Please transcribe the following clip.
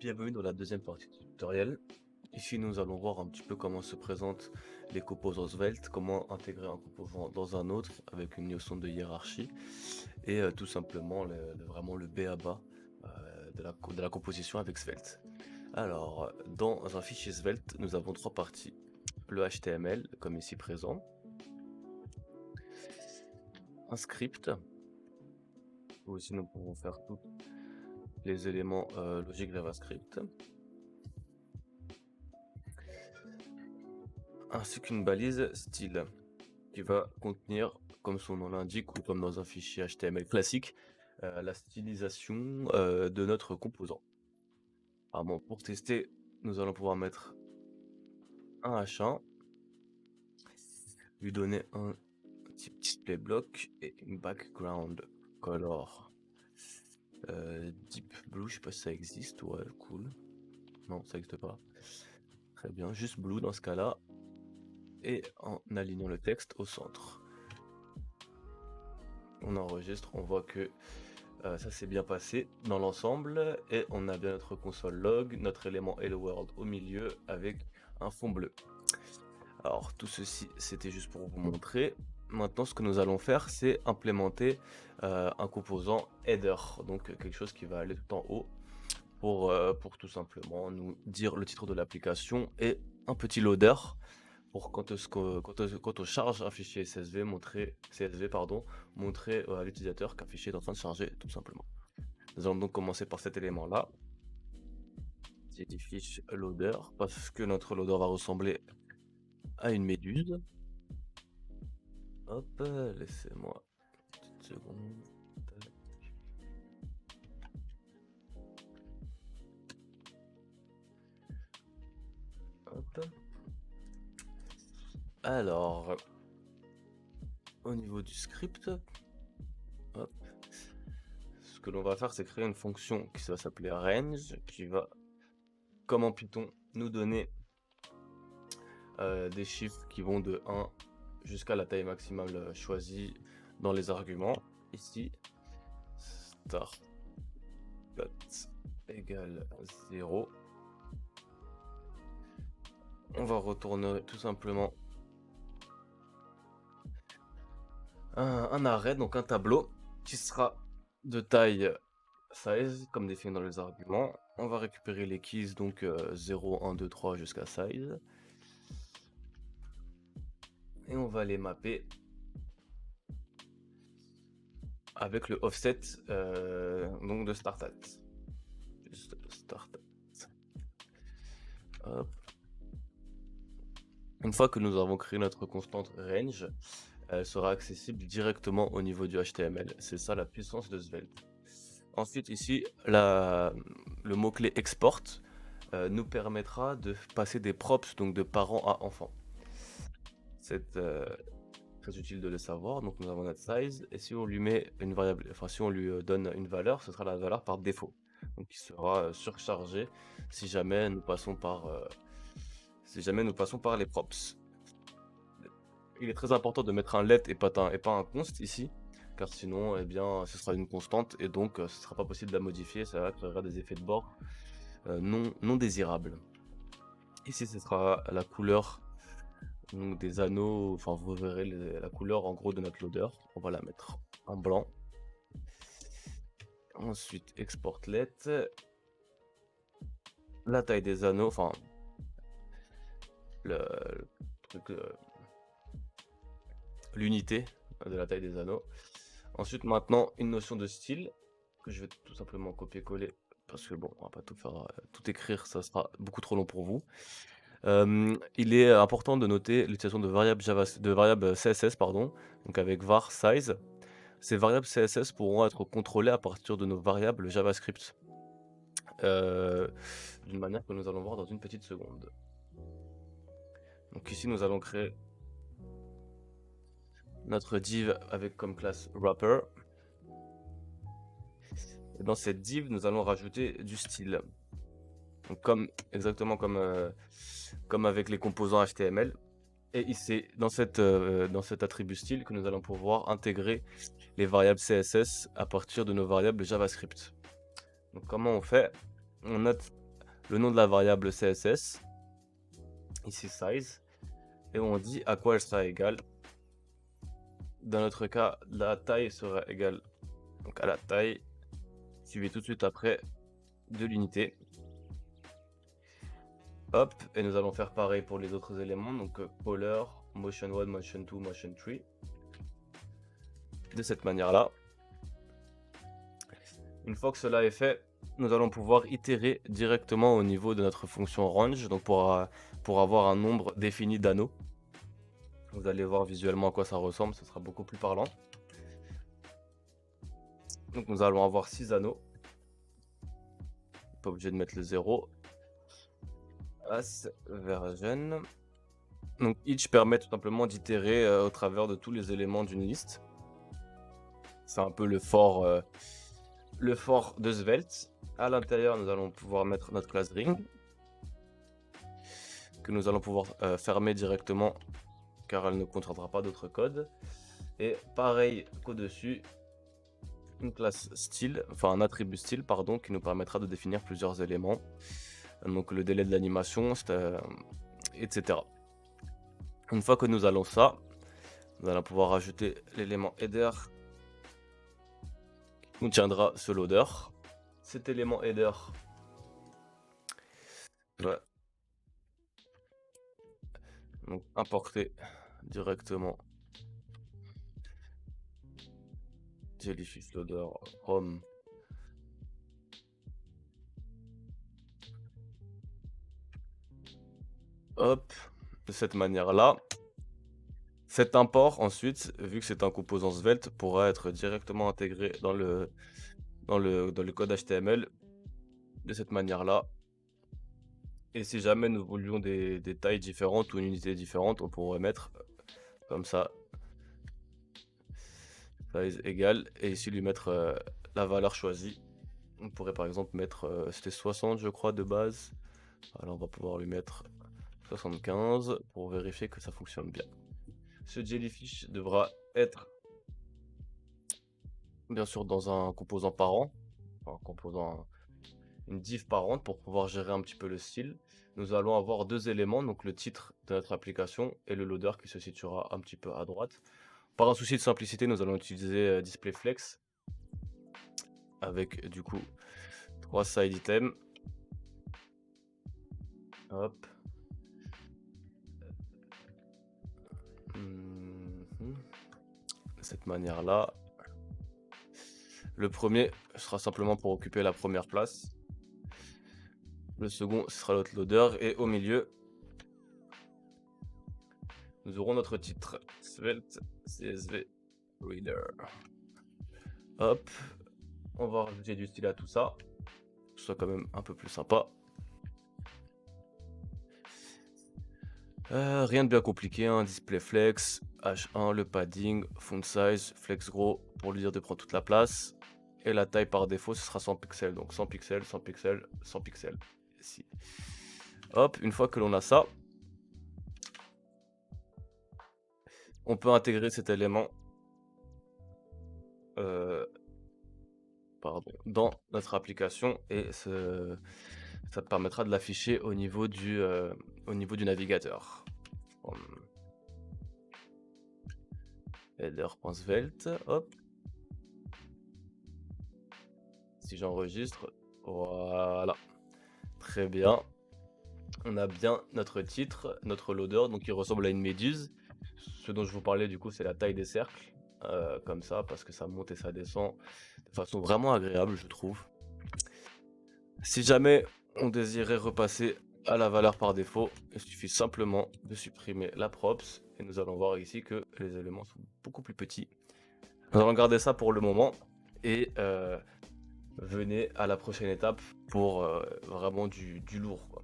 Bienvenue dans la deuxième partie du tutoriel. Ici, nous allons voir un petit peu comment se présentent les composants Svelte, comment intégrer un composant dans un autre avec une notion de hiérarchie et tout simplement vraiment le b b.a-ba de la composition avec Svelte. Alors, dans un fichier Svelte, nous avons trois parties. Le HTML, comme ici présent, un script, où aussi nous pouvons faire tous les éléments logiques JavaScript, ainsi qu'une balise style qui va contenir, comme son nom l'indique, ou comme dans un fichier HTML classique, la stylisation de notre composant. Alors bon, pour tester, nous allons pouvoir mettre un H1, lui donner un type display block et une background color deep blue, je sais pas si ça existe, ouais, cool. Non, ça n'existe pas. Très bien, juste blue dans ce cas-là, et en alignant le texte au centre. On enregistre, on voit que ça s'est bien passé dans l'ensemble et on a bien notre console log, notre élément hello world au milieu avec un fond bleu. Alors tout ceci c'était juste pour vous montrer. Maintenant ce que nous allons faire c'est implémenter un composant header, donc quelque chose qui va aller tout en haut pour tout simplement nous dire le titre de l'application et un petit loader pour quand on charge un fichier CSV, montrer à l'utilisateur qu'un fichier est en train de charger tout simplement. Nous allons donc commencer par cet élément-là, qui est fiche loader, parce que notre loader va ressembler à une méduse. Hop, laissez-moi une petite seconde. Tac. Hop. Alors, au niveau du script, hop, ce que l'on va faire, c'est créer une fonction qui va s'appeler range, qui va, comme en Python, nous donner des chiffres qui vont de 1 jusqu'à la taille maximale choisie dans les arguments. Ici, start égale 0. On va retourner tout simplement un arrêt, donc un tableau qui sera de taille size comme défini dans les arguments. On va récupérer les keys, donc 0, 1, 2, 3 jusqu'à size. Et on va les mapper avec le offset donc de startat. Juste startat. Hop. Une fois que nous avons créé notre constante range, elle sera accessible directement au niveau du HTML. C'est ça la puissance de Svelte. Ensuite ici, le mot-clé export nous permettra de passer des props, donc de parents à enfants. C'est très utile de le savoir. Donc nous avons notre size, et si on lui met une variable, enfin si on lui donne une valeur, ce sera la valeur par défaut. Donc il sera surchargé si jamais nous passons par les props. Il est très important de mettre un let et pas un const ici, car sinon eh bien, ce sera une constante et donc ce ne sera pas possible de la modifier, ça créera des effets de bord non désirables. Ici ce sera la couleur donc, des anneaux, enfin vous verrez la couleur en gros de notre loader, on va la mettre en blanc. Ensuite export let, la taille des anneaux, enfin le truc, l'unité de la taille des anneaux. Ensuite maintenant une notion de style que je vais tout simplement copier-coller parce que bon on va pas tout faire, tout écrire, ça sera beaucoup trop long pour vous. Il est important de noter l'utilisation de variables CSS pardon, donc avec var size. Ces variables CSS pourront être contrôlées à partir de nos variables JavaScript, d'une manière que nous allons voir dans une petite seconde. Donc ici nous allons créer notre div avec comme classe wrapper. Et dans cette div, nous allons rajouter du style. Donc exactement comme avec les composants HTML. Et c'est dans cet attribut style que nous allons pouvoir intégrer les variables CSS à partir de nos variables JavaScript. Donc comment on fait? On note le nom de la variable CSS, ici size, et on dit à quoi elle sera égale. Dans notre cas, la taille sera égale donc à la taille, suivi tout de suite après de l'unité. Hop, et nous allons faire pareil pour les autres éléments, donc color, motion 1, motion 2, motion 3. De cette manière-là. Une fois que cela est fait, nous allons pouvoir itérer directement au niveau de notre fonction range, donc pour avoir un nombre défini d'anneaux. Vous allez voir visuellement à quoi ça ressemble, ce sera beaucoup plus parlant. Donc nous allons avoir 6 anneaux. Pas obligé de mettre le 0. As version. Donc each permet tout simplement d'itérer au travers de tous les éléments d'une liste. C'est un peu le fort de Svelte. À l'intérieur, nous allons pouvoir mettre notre classe ring, que nous allons pouvoir fermer directement car elle ne contiendra pas d'autres codes. Et pareil qu'au-dessus, une classe style, enfin un attribut style, pardon, qui nous permettra de définir plusieurs éléments. Donc le délai de l'animation, etc. Une fois que nous allons ça, nous allons pouvoir ajouter l'élément header qui contiendra ce loader. Cet élément header va donc importer directement Jellyfish Loader from hop, de cette manière-là. Cet import ensuite, vu que c'est un composant Svelte, pourra être directement intégré dans le code HTML de cette manière-là. Et si jamais nous voulions des tailles différentes ou une unité différente, on pourrait mettre comme ça size égale et ici lui mettre la valeur choisie. On pourrait par exemple mettre, c'était 60 je crois de base. Alors on va pouvoir lui mettre 75 pour vérifier que ça fonctionne bien. Ce jellyfish devra être bien sûr dans un composant parent, enfin, une div parente pour pouvoir gérer un petit peu le style. Nous allons avoir deux éléments, donc le titre de notre application et le loader qui se situera un petit peu à droite. Par un souci de simplicité, nous allons utiliser displayFlex avec du coup 3 side items. Hop. De cette manière-là. Le premier sera simplement pour occuper la première place. Le second ce sera l'autre loader et au milieu nous aurons notre titre Svelte CSV Reader. Hop, on va rajouter du style à tout ça, pour que ce soit quand même un peu plus sympa. Rien de bien compliqué, hein. Display flex, H1, le padding, font size, flex gros pour lui dire de prendre toute la place. Et la taille par défaut ce sera 100 pixels, donc 100 pixels, 100 pixels, 100 pixels. Ici. Hop, une fois que l'on a ça, on peut intégrer cet élément dans notre application et ça te permettra de l'afficher au niveau du navigateur. Header.svelte, hop. Si j'enregistre, voilà. Très bien. On a bien notre titre, notre loader, donc il ressemble à une méduse. Ce dont je vous parlais du coup, c'est la taille des cercles, comme ça, parce que ça monte et ça descend de façon vraiment agréable, je trouve. Si jamais on désirait repasser à la valeur par défaut, il suffit simplement de supprimer la props et nous allons voir ici que les éléments sont beaucoup plus petits. Nous allons garder ça pour le moment et venez à la prochaine étape pour vraiment du lourd, quoi.